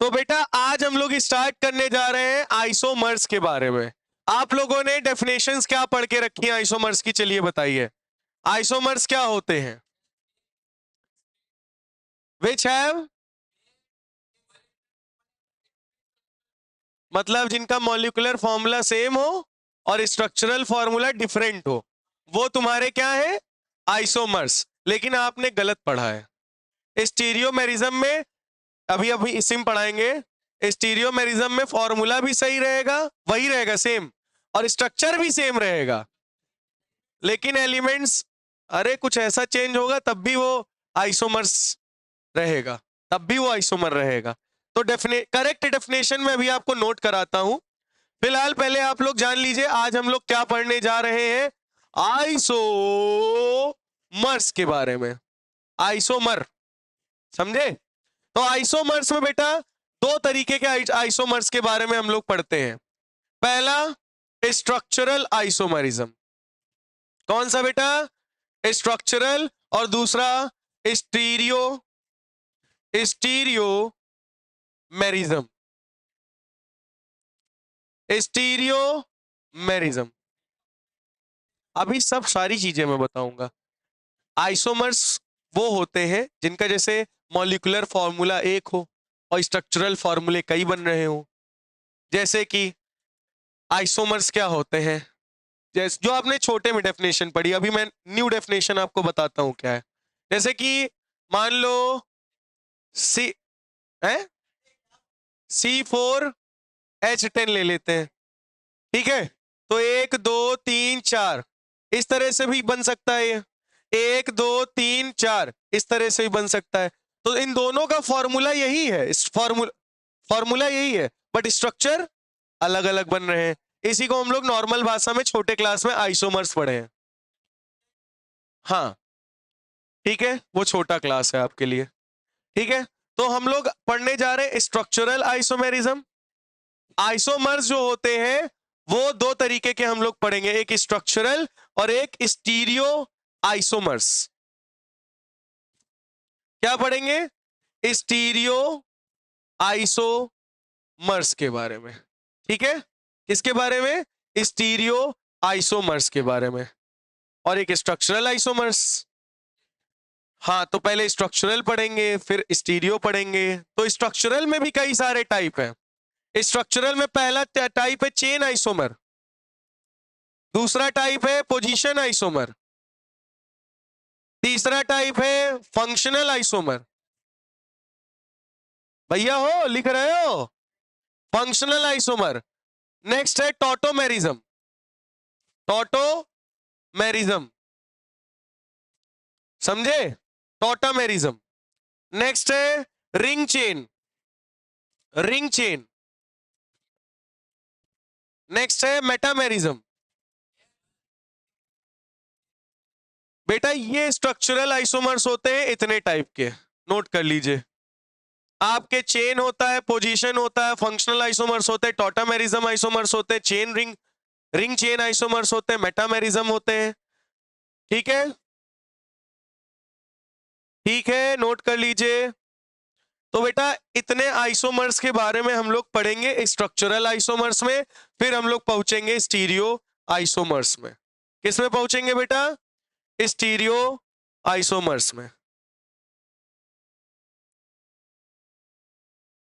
तो बेटा आज हम लोग स्टार्ट करने जा रहे हैं आइसोमर्स के बारे में। आप लोगों ने डेफिनेशंस क्या पढ़ के रखी हैं आइसोमर्स की, चलिए बताइए। आइसोमर्स क्या होते हैं? विच हैव, मतलब जिनका मॉलिक्यूलर फॉर्मूला सेम हो और स्ट्रक्चरल फॉर्मूला डिफरेंट हो, वो तुम्हारे क्या है? आइसोमर्स। लेकिन आपने गलत पढ़ा है। स्टीरियोमेरिज्म में अभी अभी इसी में पढ़ाएंगे। स्टीरियोमेरिज्म में फॉर्मूला भी सही रहेगा, वही रहेगा सेम, और स्ट्रक्चर भी सेम रहेगा, लेकिन एलिमेंट्स अरे कुछ ऐसा चेंज होगा तब भी वो आइसोमर्स रहेगा, तब भी वो आइसोमर रहेगा। तो करेक्ट डेफिनेशन में अभी आपको नोट कराता हूं। फिलहाल पहले आप लोग जान लीजिए आज हम लोग क्या पढ़ने जा रहे हैं, आइसोमर्स के बारे में। आइसोमर, समझे? तो आइसोमर्स में बेटा दो तरीके के आइसोमर्स के बारे में हम लोग पढ़ते हैं। पहला स्ट्रक्चरल आइसोमरिज्म। कौन सा बेटा? स्ट्रक्चरल। और दूसरा स्टीरियो स्टीरियोमेरिज्म। स्टीरियोमेरिज्म अभी सब सारी चीजें मैं बताऊंगा। आइसोमर्स वो होते हैं जिनका जैसे मॉलिक्यूलर फॉर्मूला एक हो और स्ट्रक्चरल फॉर्मूले कई बन रहे हो। जैसे कि आइसोमर्स क्या होते हैं, जैसे जो आपने छोटे में डेफिनेशन पढ़ी, अभी मैं न्यू डेफिनेशन आपको बताता हूं क्या है। जैसे कि मान लो सी है C4H10 ले लेते हैं, ठीक है? तो 1 2 3 4 इस तरह से भी बन सकता है, ये 1 2 3 4 इस तरह से भी बन सकता है। तो इन दोनों का फॉर्मूला यही है, इस फॉर्मूला यही है, बट स्ट्रक्चर अलग अलग बन रहे हैं। इसी को हम लोग नॉर्मल भाषा में छोटे क्लास में आइसोमर्स पढ़े हैं। हाँ ठीक है, वो छोटा क्लास है आपके लिए, ठीक है? तो हम लोग पढ़ने जा रहे हैं स्ट्रक्चरल आइसोमेरिज्म। आइसोमर्स जो होते हैं वो दो तरीके के हम लोग पढ़ेंगे, एक स्ट्रक्चरल और एक स्टीरियो आइसोमर्स। क्या पढ़ेंगे? स्टीरियो आइसोमर्स के बारे में, ठीक है? किसके बारे में? स्टीरियो आइसोमर्स के बारे में, और एक स्ट्रक्चरल आइसोमर्स। हाँ तो पहले स्ट्रक्चरल पढ़ेंगे फिर स्टीरियो पढ़ेंगे। तो स्ट्रक्चरल में भी कई सारे टाइप हैं। स्ट्रक्चरल में पहला टाइप है चेन आइसोमर, दूसरा टाइप है पोजीशन आइसोमर, तीसरा टाइप है फंक्शनल आइसोमर। भैया हो, लिख रहे हो? Functional isomer. नेक्स्ट है टॉटोमेरिज्म, टॉटोमेरिज्म, समझे? टॉटोमेरिज्म। नेक्स्ट है ring chain, ring chain. Next है मेटामेरिज्म। बेटा ये स्ट्रक्चरल आइसोमर्स होते हैं इतने टाइप के, नोट कर लीजिए। आपके चेन होता है, पोजीशन होता है, फंक्शनल आइसोमर्स होते हैं, टॉटोमेरिज्म आइसोमर्स होते हैं, चेन रिंग चेन आइसोमर्स होते हैं, मेटामेरिज्म होते हैं, ठीक है? ठीक है, नोट कर लीजिए। तो बेटा इतने आइसोमर्स के बारे में हम लोग पढ़ेंगे स्ट्रक्चरल आइसोमर्स में, फिर हम लोग पहुंचेंगे स्टीरियो आइसोमर्स में। किस में पहुंचेंगे बेटा? स्टीरियो आइसोमर्स में,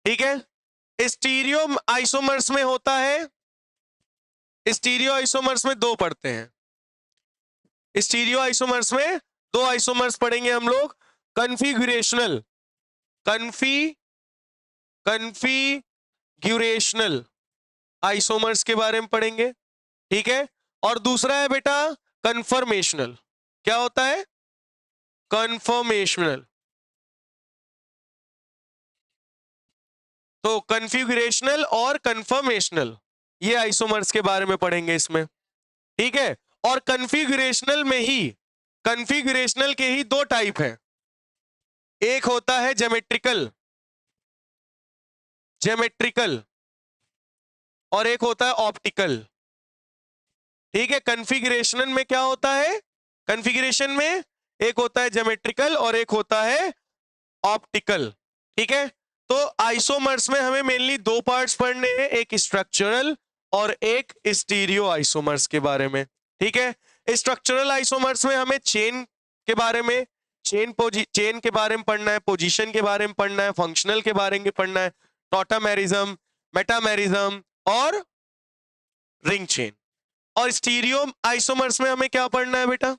ठीक है? स्टीरियो आइसोमर्स में होता है, स्टीरियो आइसोमर्स में दो पढ़ते हैं। स्टीरियो आइसोमर्स में दो आइसोमर्स पढ़ेंगे हम लोग, कन्फिगुरेशनल कन्फिगुरेशनल आइसोमर्स के बारे में पढ़ेंगे, ठीक है? और दूसरा है बेटा कन्फर्मेशनल। क्या होता है? कन्फर्मेशनल। तो कन्फिगुरेशनल और कन्फर्मेशनल ये आइसोमर्स के बारे में पढ़ेंगे इसमें, ठीक है? और कन्फिगुरेशनल में ही, कन्फिगुरेशनल के ही दो टाइप हैं, एक होता है ज्योमेट्रिकल, ज्योमेट्रिकल, और एक होता है ऑप्टिकल, ठीक है? कन्फिगरेशन में क्या होता है? कन्फिगरेशन में एक होता है ज्योमेट्रिकल और एक होता है ऑप्टिकल, ठीक है? तो आइसोमर्स में हमें मेनली दो पार्ट्स पढ़ने हैं, एक स्ट्रक्चरल और एक स्टीरियो आइसोमर्स के बारे में। ठीक है, स्ट्रक्चरल आइसोमर्स में हमें चेन के बारे में, चेन के बारे में पढ़ना है, पोजीशन के बारे में पढ़ना है, फंक्शनल के बारे में पढ़ना है, टॉटामेरिज्म, मेटामेरिज्म और रिंग चेन। और स्टीरियो आइसोमर्स में हमें क्या पढ़ना है बेटा?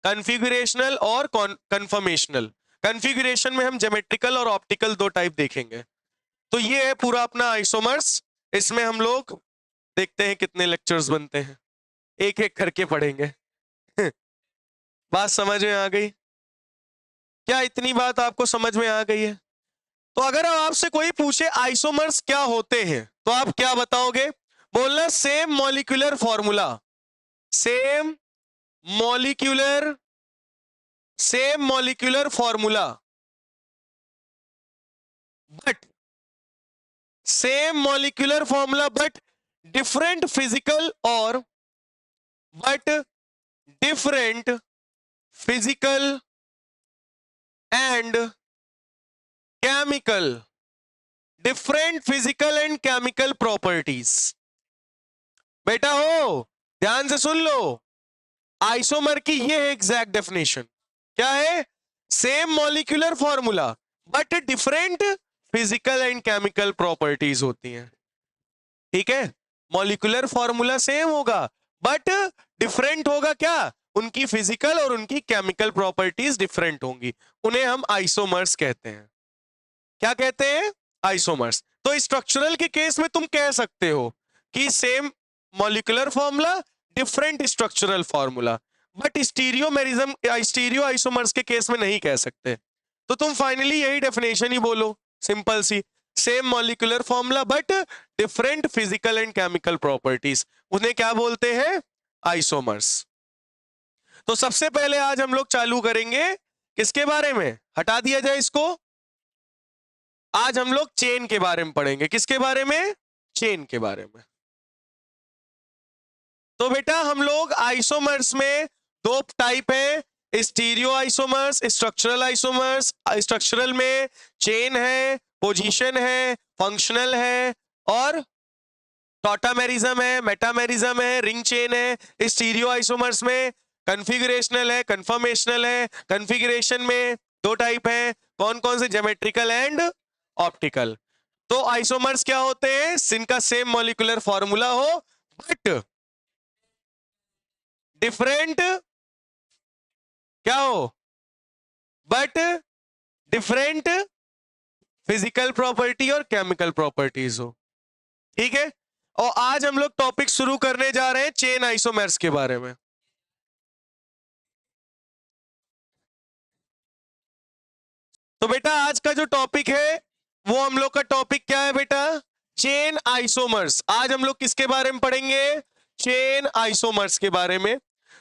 कन्फिगुरेशनल और कन्फर्मेशनल। कन्फिगुरेशन में हम ज्योमेट्रिकल और ऑप्टिकल दो टाइप देखेंगे। तो ये है पूरा अपना आइसोमर्स। इसमें हम लोग देखते हैं कितने लेक्चर्स बनते हैं, एक एक करके पढ़ेंगे। बात समझ में आ गई क्या? इतनी बात आपको समझ में आ गई है? तो अगर आपसे कोई पूछे आइसोमर्स क्या होते हैं तो आप क्या बताओगे? बोलना same molecular formula, same molecular formula, but same molecular formula but different physical and chemical properties. बेटा हो, ध्यान से सुन लो, आइसोमर की ये है एग्जैक्ट डेफिनेशन। क्या है? Same molecular formula but different physical and chemical properties होती हैं। ठीक है, मॉलिक्यूलर फॉर्मूला सेम होगा बट डिफरेंट होगा क्या? उनकी फिजिकल और उनकी केमिकल प्रॉपर्टीज डिफरेंट होंगी, उन्हें हम आइसोमर्स कहते हैं। क्या कहते हैं? आइसोमर्स। तो स्ट्रक्चरल के केस में तुम कह सकते हो कि same molecular formula, different structural formula, but stereo isomers के केस में नहीं कह सकते। तो तुम फाइनली यही डेफिनेशन ही बोलो, सिंपल सी, same molecular formula but different physical and chemical properties, उन्हें क्या बोलते हैं? आइसोमर्स। तो सबसे पहले आज हम लोग चालू करेंगे किसके बारे में? हटा दिया जाए इसको। आज हम लोग चेन के बारे में पढ़ेंगे। किसके बारे में? चेन के बारे में। तो बेटा हम लोग आइसोमर्स में दो टाइप है, stereo isomers, structural isomers. Structural में चेन है, पोजीशन है, फंक्शनल है और टॉटामेरिज्म है, मेटामेरिज्म है, रिंग चेन है। स्टीरियो आइसोमर्स में कन्फिगुरेशनल है, कन्फर्मेशनल है। कन्फिगुरेशन में दो टाइप है, कौन कौन से? Geometrical and optical. तो आइसोमर्स क्या होते हैं? जिनका सेम मॉलिक्यूलर फॉर्मूला हो बट डिफरेंट क्या हो? बट डिफरेंट फिजिकल प्रॉपर्टी और केमिकल प्रॉपर्टीज हो। ठीक है, और आज हम लोग टॉपिक शुरू करने जा रहे हैं चेन आइसोमर्स के बारे में। तो बेटा आज का जो टॉपिक है वो हम लोग का टॉपिक क्या है बेटा? Chain isomers. आज हम लोग किसके बारे में पढ़ेंगे? चेन आइसोमर्स के बारे में।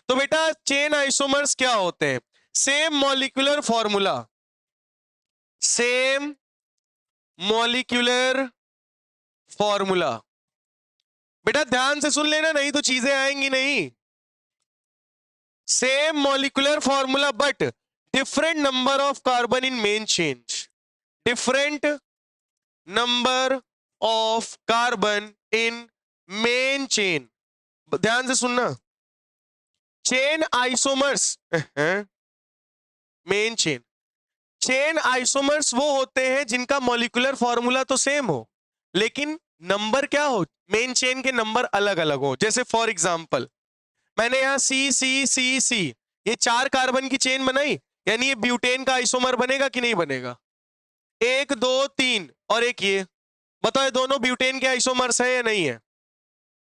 तो बेटा चेन आइसोमर्स क्या होते हैं? Same molecular formula, same molecular formula. बेटा ध्यान से सुन लेना, नहीं तो चीजें आएंगी नहीं। Same molecular formula but different number of carbon in main chain, different number of carbon in main chain. ध्यान से सुनना, chain isomers main chain isomers वो होते हैं जिनका मॉलिक्यूलर फॉर्मूला तो सेम हो लेकिन नंबर क्या हो? मेन चेन के नंबर अलग अलग हो। जैसे फॉर एग्जांपल मैंने यहां सी सी सी सी ये 4 कार्बन की चेन बनाई, यानी ये ब्यूटेन का आइसोमर बनेगा कि नहीं बनेगा? 1 2 3 और एक ये, बताओ ये दोनों ब्यूटेन के आइसोमर्स है या नहीं है?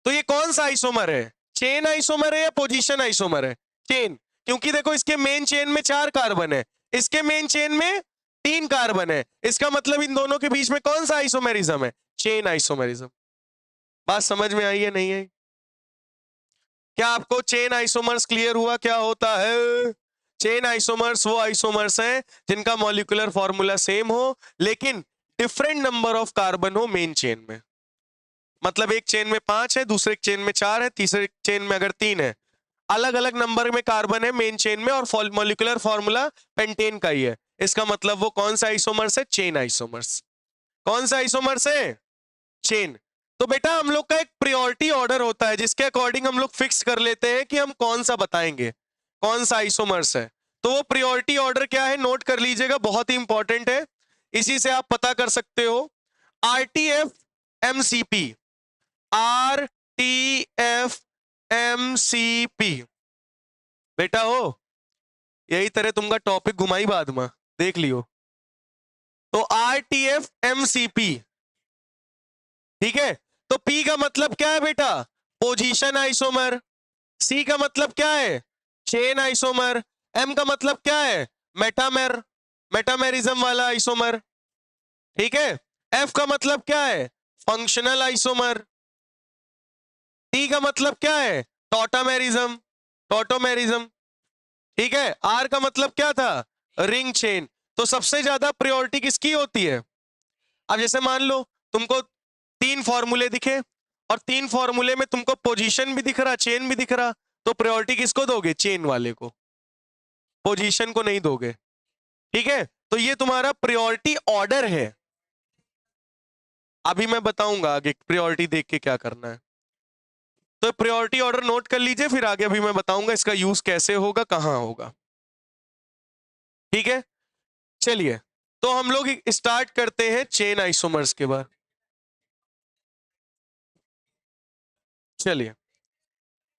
तो ये कौन सा आइसोमर है? चेन आइसोमर है या पोजीशन आइसोमर है? चेन, क्योंकि देखो इसके मेन चेन में 4 कार्बन है, इसके मेन चेन में 3 कार्बन है, इसका मतलब इन दोनों के बीच में कौन सा आइसोमेरिज्म है? Chain isomerism. बात समझ में आई है नहीं है? क्या आपको चेन आइसोमर्स क्लियर हुआ क्या होता है? चेन आइसोमर्स वो आइसोमर्स हैं जिनका मॉलिक्यूलर फॉर्मूला सेम हो लेकिन डिफरेंट नंबर ऑफ कार्बन हो मेन चेन में। मतलब एक चेन में 5 है, दूसरे चेन में 4 है, तीसरे चेन में अगर 3 है, अलग अलग नंबर में कार्बन है मेन चेन में और मॉलिक्यूलर फॉर्मूला पेंटेन का ही है। इसका मतलब वो कौन सा आइसोमर्स है? Chain isomers. कौन सा आइसोमर से? चेन। तो बेटा हम लोग का एक प्रायोरिटी ऑर्डर होता है जिसके अकॉर्डिंग हम लोग फिक्स कर लेते हैं कि हम कौन सा बताएंगे, कौन सा आइसोमर्स है। तो वो प्रायोरिटी ऑर्डर क्या है, नोट कर लीजिएगा, बहुत ही इंपॉर्टेंट है, इसी से आप पता कर सकते हो। RTF MCP, RTF MCP बेटा हो, यही तरह तुमका टॉपिक घुमाई बाद में देख लियो। तो RTF MCP, ठीक है। तो P का मतलब क्या है बेटा? Position isomer. C का मतलब क्या है? Chain isomer. M का मतलब क्या है? मेटामेरिज्म वाला आइसोमर, ठीक है। F का मतलब क्या है? Functional isomer. T का मतलब क्या है? टॉटोमेरिज्म, ठीक है। R का मतलब क्या था? Ring chain. तो सबसे ज्यादा प्रायोरिटी किसकी होती है? अब जैसे मान लो तुमको 3 फॉर्मूले दिखे और 3 फॉर्मूले में तुमको पोजीशन भी दिख रहा, चेन भी दिख रहा, तो प्रायोरिटी किसको दोगे? चेन वाले को, पोजीशन को नहीं दोगे, ठीक है। तो ये तुम्हारा प्रायोरिटी ऑर्डर है। अभी मैं बताऊंगा आगे प्रायोरिटी देख के क्या करना है। तो प्रायोरिटी ऑर्डर नोट कर लीजिए, फिर आगे अभी मैं बताऊंगा इसका यूज कैसे होगा, कहां होगा, ठीक है। चलिए, तो हम लोग स्टार्ट करते हैं चेन आइसोमर्स के बाद। चलिए,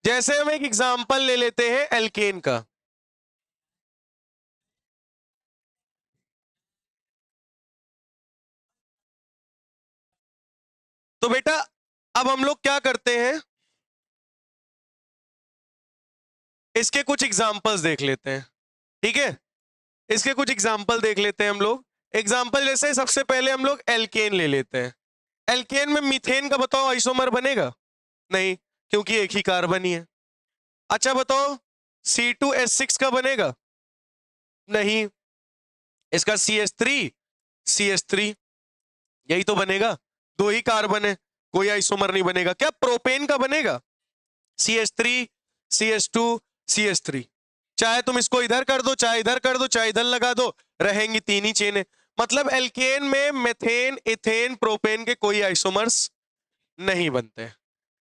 जैसे हम एक एग्जांपल ले लेते हैं एल्केन का। तो बेटा अब हम लोग क्या करते हैं, इसके कुछ एग्जांपल्स देख लेते हैं, ठीक है। इसके कुछ एग्जांपल देख लेते हैं हम लोग। एग्जांपल जैसे सबसे पहले हम लोग एल्केन ले लेते हैं। एल्केन में मीथेन का बताओ आइसोमर बनेगा? नहीं, क्योंकि एक ही कार्बन ही है। अच्छा बताओ C2H6 का बनेगा? नहीं, इसका CH3 यही तो बनेगा, दो ही कार्बन है, कोई आइसोमर नहीं बनेगा। क्या प्रोपेन का बनेगा? CH3 CH2 CH3, चाहे तुम इसको इधर कर दो, चाहे इधर कर दो, चाहे इधर लगा दो, रहेंगी 3 ही चेनें। मतलब एल्केन में मेथेन, इथेन, प्रोपेन के कोई आइसोमर्स नहीं बनते,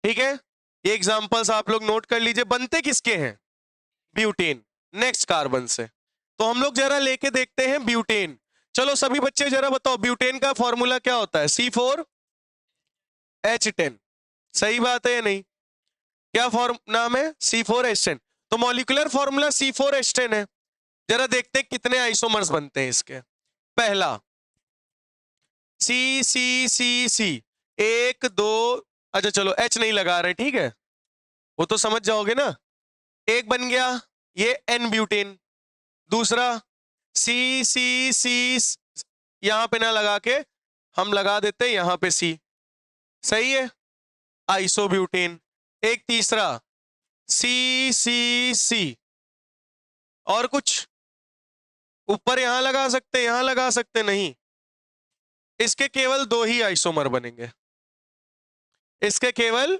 ठीक है। ये एग्जांपल्स आप लोग नोट कर लीजिए। बनते किसके हैं? ब्यूटेन, नेक्स्ट कार्बन से। तो हम लोग जरा लेके देखते हैं ब्यूटेन। चलो सभी बच्चे जरा बताओ ब्यूटेन का फॉर्मूला क्या होता है? C4H10, सही बात है या नहीं? क्या फॉर्म नाम है? C4H10। तो मॉलिक्यूलर फॉर्मूला C4H10 है। जरा देखते हैं कितने आइसोमर्स बनते हैं इसके। पहला C, एक दो, अच्छा चलो H नहीं लगा रहे, ठीक है, वो तो समझ जाओगे ना। एक बन गया ये N ब्यूटेन। दूसरा C, यहां पे ना लगा के हम लगा देते हैं यहां पे C, सही है, आइसोब्यूटेन। एक तीसरा C, और कुछ ऊपर यहां लगा सकते, यहां लगा सकते, नहीं, इसके केवल 2 ही आइसोमर बनेंगे, इसके केवल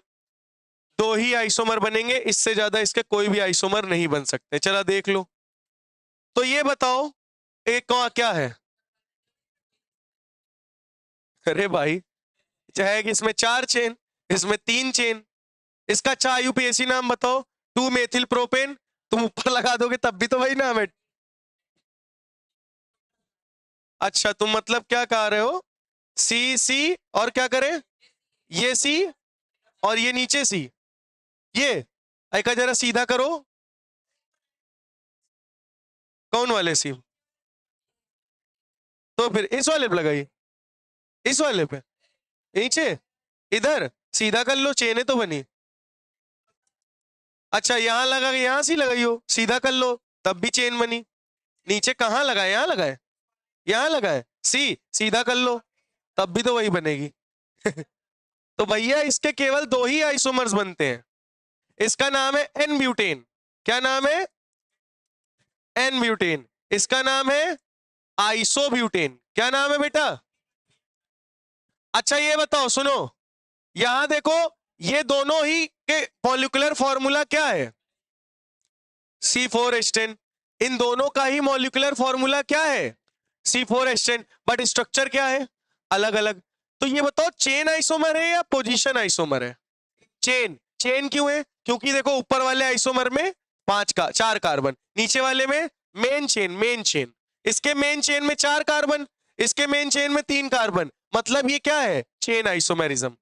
2 ही आइसोमर बनेंगे, इससे ज्यादा इसके कोई भी आइसोमर नहीं बन सकते। चला देख लो। तो ये बताओ एक क्या है? अरे भाई, चाहे कि इसमें 4 चेन, इसमें 3 चेन, इसका अच्छा IUPAC नाम बताओ। 2 मेथिल प्रोपेन, तुम ऊपर लगा दोगे तब भी तो वही नाम है। अच्छा तुम मतलब क्या कह रहे हो? C और क्या करें? ये C और ये नीचे C, ये एक जरा सीधा करो। कौन वाले C? तो फिर इस वाले पे लगाइए, इस वाले पे नीचे, इधर सीधा कर लो, चेने तो बनी। अच्छा यहां लगा, यहां से लगाइयो, सीधा कर लो तब भी चेन बनी। नीचे कहां लगाए? यहां लगाए, यहां लगाए C, सीधा कर लो तब भी तो वही बनेगी। तो भैया इसके केवल 2 ही आइसोमर्स बनते हैं। इसका नाम है N ब्यूटेन। क्या नाम है? N butane. इसका नाम है आइसोब्यूटेन। क्या नाम है बेटा? अच्छा ये बताओ, सुनो, यहां देखो, ये दोनों ही के मॉलिक्यूलर फॉर्मूला क्या है? C4H10। इन दोनों का ही मॉलिक्यूलर फॉर्मूला क्या है? C4H10, बट स्ट्रक्चर क्या है? अलग अलग। तो ये बताओ चेन आइसोमर है या पोजीशन आइसोमर है? चेन। चेन क्यों है? क्योंकि देखो ऊपर वाले आइसोमर में 4 कार्बन, नीचे वाले में मेन चेन, इसके मेन चेन में 4 कार्बन, इसके मेन चेन में 3 कार्बन, मतलब ये क्या है? Chain isomerism.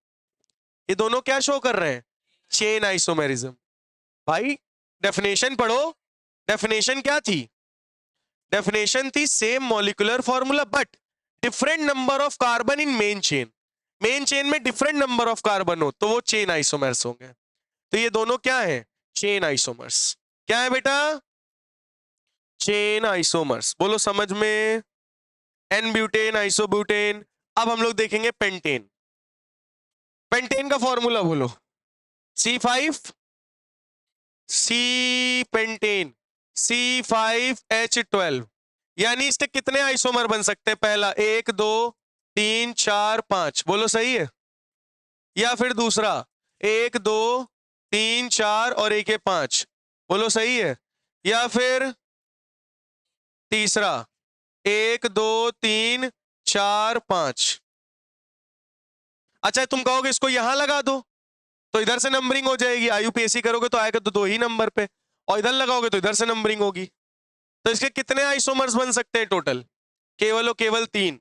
ये दोनों क्या शो कर रहे हैं? Chain isomerism. भाई डेफिनेशन पढ़ो। डेफिनेशन क्या थी? डेफिनेशन थी same molecular formula but different number of carbon in main chain. Main chain में डिफरेंट नंबर ऑफ कार्बन हो तो वो चेन आइसोमर्स होंगे। तो ये दोनों क्या है? Chain isomers. क्या है बेटा? Chain isomers. बोलो समझ में। N butane, isobutane. अब हम लोग देखेंगे पेंटेन। पेंटेन का फॉर्मूला बोलो। C5 सी पेंटेन C5H12। यानी इसके कितने आइसोमर बन सकते हैं? पहला 1 2 3 4 5, बोलो सही है। या फिर दूसरा 1 2 3 4 और 1 है 5, बोलो सही है। या फिर तीसरा 1 2 3 4 5। अच्छा तुम कहोगे इसको यहां लगा दो तो इधर से नंबरिंग हो जाएगी, IUPAC करोगे तो आएगा तो 2 ही नंबर पे, और इधर लगाओगे तो इधर से नंबरिंग होगी। तो इसके कितने आइसोमर्स बन सकते हैं टोटल? केवल और केवल 3।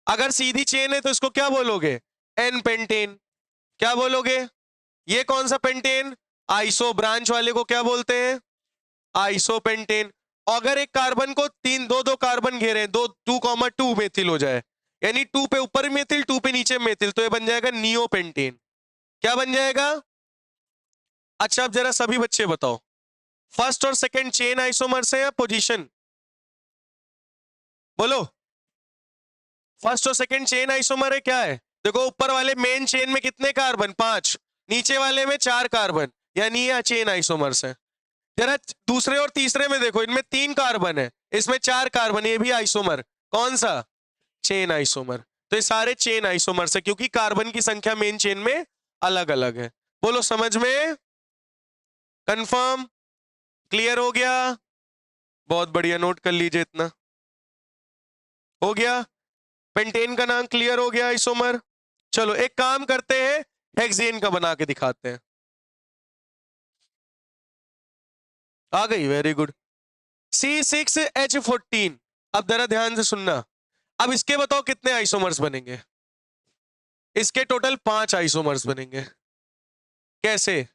अगर सीधी चेन है तो इसको क्या बोलोगे? N pentane. क्या बोलोगे? ये कौन सा पेंटेन? आइसो ब्रांच वाले को क्या बोलते हैं? Iso pentane. अगर एक कार्बन को 2 कार्बन घेरे, 2,2 मेथिल हो जाए, यानी 2 पे ऊपर मेथिल 2 पे नीचे मेथिल, तो ये बन जाएगा नियो पेंटेन। क्या बन जाएगा? अच्छा अब जरा सभी बच्चे बताओ, फर्स्ट और सेकंड चेन आइसोमर्स है या पोजीशन? बोलो। फर्स्ट और सेकंड चेन आइसोमर है। क्या है? देखो ऊपर वाले मेन चेन में कितने कार्बन? 5, नीचे वाले में 4 कार्बन, यानी ये चेन आइसोमर्स है। जरा दूसरे और तीसरे में देखो, इनमें 3 कार्बन है, इसमें 4 कार्बन, ये भी आइसोमर। कौन सा? Chain isomer. तो ये सारे चेन आइसोमर्स है क्योंकि कार्बन की संख्या मेन चेन में अलग अलग है। बोलो समझ में। कंफर्म? क्लियर हो गया? बहुत बढ़िया, नोट कर लीजिए इतना। हो गया? पेंटेन का नाम क्लियर हो गया, आइसोमर। चलो एक काम करते हैं, हेक्सेन का बना के दिखाते हैं। आ गई? Very good. C6H14। अब जरा ध्यान से सुनना। अब इसके बताओ कितने आइसोमर्स बनेंगे? इसके टोटल 5 आइसोमर्स बनेंगे। कैसे?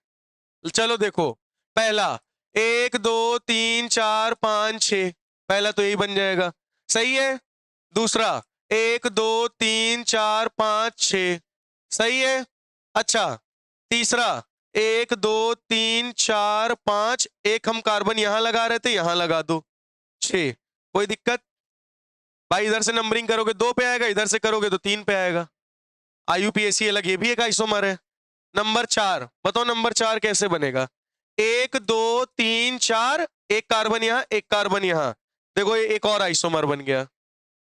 चलो देखो, पहला 1 2 3 4 5 6, पहला तो यही बन जाएगा, सही है। दूसरा 1 2 3 4 5 6, सही है। अच्छा तीसरा 1 2 3 4 5, एक हम कार्बन यहां लगा रहे थे, यहां लगा दो, 6। कोई दिक्कत? भाई इधर से नंबरिंग करोगे 2 पे आएगा, इधर से करोगे तो 3 पे आएगा। IUPAC अलग, ये भी एक आइसोमर है। नंबर 4 बताओ, नंबर 4 कैसे बनेगा? 1 2 3 4, एक कार्बन यहां, एक कार्बन यहां, देखो ये एक और आइसोमर बन गया,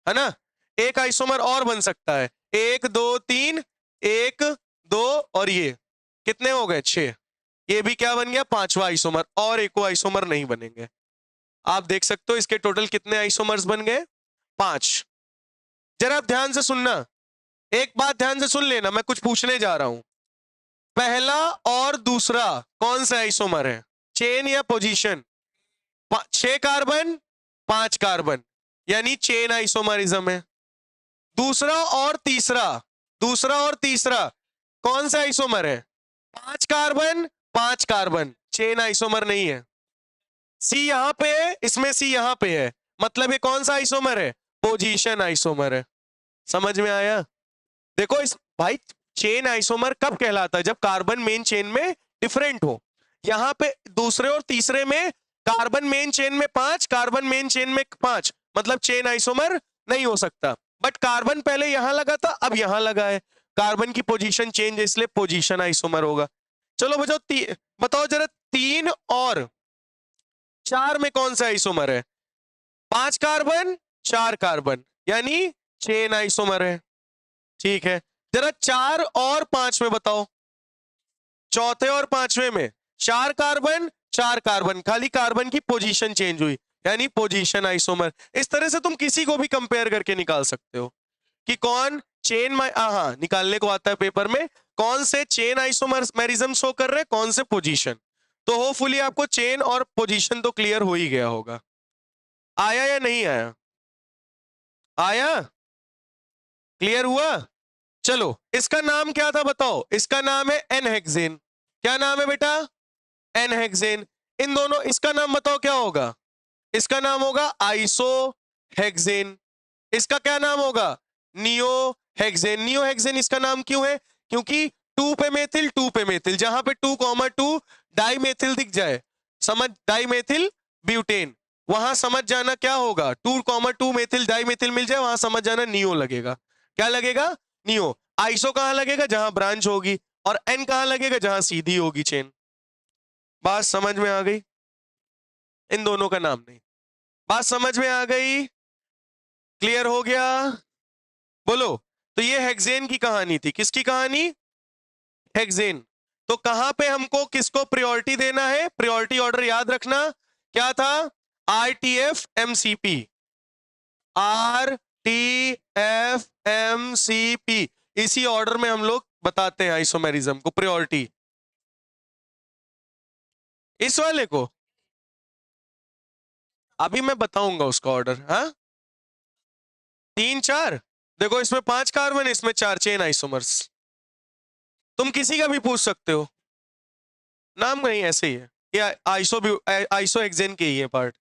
है ना। एक आइसोमर और बन सकता है, 1 2 3, 1 2 और ये कितने हो गए? 6। ये भी क्या बन गया? 5वां आइसोमर, और एक आइसोमर नहीं बनेंगे। आप देख सकते हो इसके टोटल कितने आइसोमर्स बन गए? 5। जरा आप ध्यान से सुनना, एक बात ध्यान से सुन लेना, मैं कुछ पूछने जा रहा हूं। पहला और दूसरा कौन सा आइसोमर है? चेन या पोजीशन? 6 कार्बन 5 कार्बन, यानी चेन आइसोमरिज्म है। दूसरा और तीसरा, दूसरा और तीसरा कौन सा आइसोमर है? 5 कार्बन 5 कार्बन, चेन आइसोमर नहीं है। C यहां पे है, इसमें C यहां पे है, मतलब ये कौन सा आइसोमर है? पोजीशन आइसोमर है। समझ में आया? देखो इस भाई, चेन आइसोमर कब कहलाता है? जब कार्बन मेन चेन में डिफरेंट हो। यहां पे दूसरे और तीसरे में कार्बन मेन चेन में 5, कार्बन मेन चेन में 5, मतलब चेन आइसोमर नहीं हो सकता। बट कार्बन पहले यहां लगा था, अब यहां लगा है, कार्बन की पोजीशन चेंज है, इसलिए पोजीशन आइसोमर होगा। चलो बताओ, बताओ जरा 3 और 4 में कौन सा आइसोमर है? 5 कार्बन 4 कार्बन, यानी चेन आइसोमर है। ठीक है, जरा 4 और 5 में बताओ। चौथे और पांचवें में 4 कार्बन 4 कार्बन, खाली कार्बन की पोजीशन चेंज हुई, यानी पोजीशन आइसोमर। इस तरह से तुम किसी को भी कंपेयर करके निकाल सकते हो कि कौन चेन हाँ निकालने को आता है पेपर में, कौन से चेन आइसोमेरिज्म शो कर रहे हैं, कौन से पोजीशन। तो होपफुली आपको चेन और पोजीशन तो क्लियर हो ही गया होगा। आया या नहीं आया? आया? क्लियर हुआ? चलो इसका नाम क्या था बताओ? इसका नाम है एन-हेक्सेन। क्या नाम है बेटा? एन-हेक्सेन। इन दोनों, इसका नाम बताओ क्या होगा? इसका नाम होगा आइसोहेक्सेन। इसका क्या नाम होगा? नियोहेक्सेन। नियोहेक्सेन इसका नाम क्यों है? क्योंकि 2 पे मेथिल 2 पे मेथिल, जहां पे 2,2 डाइमेथिल दिख जाए, समझ, डाइमेथिल ब्यूटेन, वहां समझ जाना क्या होगा, 2,2 मेथिल डाइमेथिल मिल जाए वहां समझ जाना नियो लगेगा। क्या लगेगा? नियो। आइसो कहां लगेगा? जहां ब्रांच होगी। और एन कहां लगेगा? जहां सीधी होगी चेन। बात समझ में आ गई? इन दोनों का नाम नहीं। बात समझ में आ गई? क्लियर हो गया? बोलो। तो ये हेक्सेन की कहानी थी। किसकी कहानी? हेक्सेन। तो कहां पे हमको किसको प्रायोरिटी देना है? प्रायोरिटी ऑर्डर याद रखना क्या था? RTF MCP। RTF MCP, इसी ऑर्डर में हम लोग बताते हैं आइसोमेरिज्म को, प्रायोरिटी। इस वाले को अभी मैं बताऊंगा उसका ऑर्डर। हाँ 3 4, देखो इसमें 5 कार्बन, इसमें 4 चेन आइसोमर्स। तुम किसी का भी पूछ सकते हो, नाम नहीं ऐसे ही है, ये आइसोहेक्सेन के ही है पार्ट।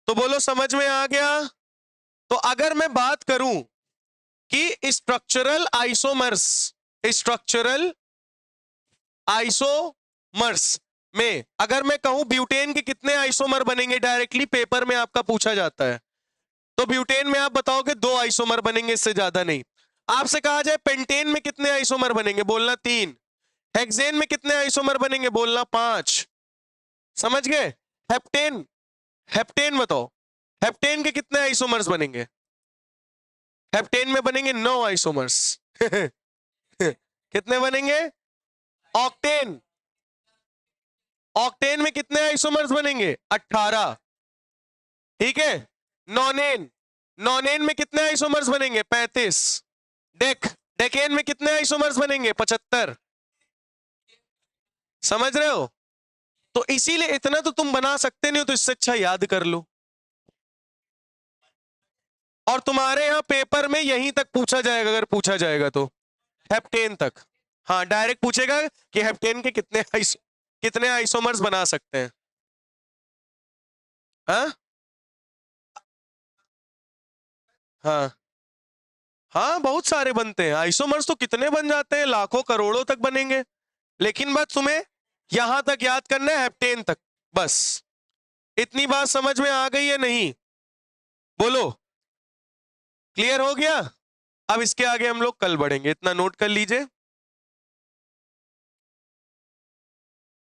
तो बोलो समझ में आ गया? तो अगर मैं बात करूं कि स्ट्रक्चरल आइसोमर्स, स्ट्रक्चरल आइसोमर्स में अगर मैं कहूं ब्यूटेन के कितने आइसोमर बनेंगे, डायरेक्टली पेपर में आपका पूछा जाता है, तो ब्यूटेन में आप बताओगे 2 आइसोमर बनेंगे, इससे ज्यादा नहीं। आपसे कहा जाए पेंटेन में कितने आइसोमर बनेंगे, बोलना 3। हेक्सेन में कितने आइसोमर बनेंगे, बोलना 5। समझ गए? हेप्टेन, हेप्टेन बताओ, हेप्टेन के कितने आइसोमर्स बनेंगे? हेप्टेन में बनेंगे 9 आइसोमर्स। कितने बनेंगे? ऑक्टेन, ऑक्टेन में कितने आइसोमर्स बनेंगे? 18। ठीक है। नॉनेन, नॉनेन में कितने आइसोमर्स बनेंगे? 35। डेक, डेकेन में कितने आइसोमर्स बनेंगे? 75। समझ रहे हो? तो इसीलिए इतना तो तुम बना सकते नहीं हो, तो इससे अच्छा याद कर लो। और तुम्हारे यहां पेपर में यहीं तक पूछा जाएगा, अगर पूछा जाएगा तो हेप्टेन तक। हाँ डायरेक्ट पूछेगा कि हेप्टेन के कितने आइसोमर्स बना सकते हैं। हाँ हाँ हाँ बहुत सारे बनते हैं आइसोमर्स, तो कितने बन जाते हैं, लाखों करोड़ों तक बनेंगे। लेकिन बस तुम्हें यहां तक याद करना है, हेप्टेन तक बस। इतनी बात समझ में आ गई है नहीं? बोलो। क्लियर हो गया? अब इसके आगे हम लोग कल बढ़ेंगे, इतना नोट कर लीजिए।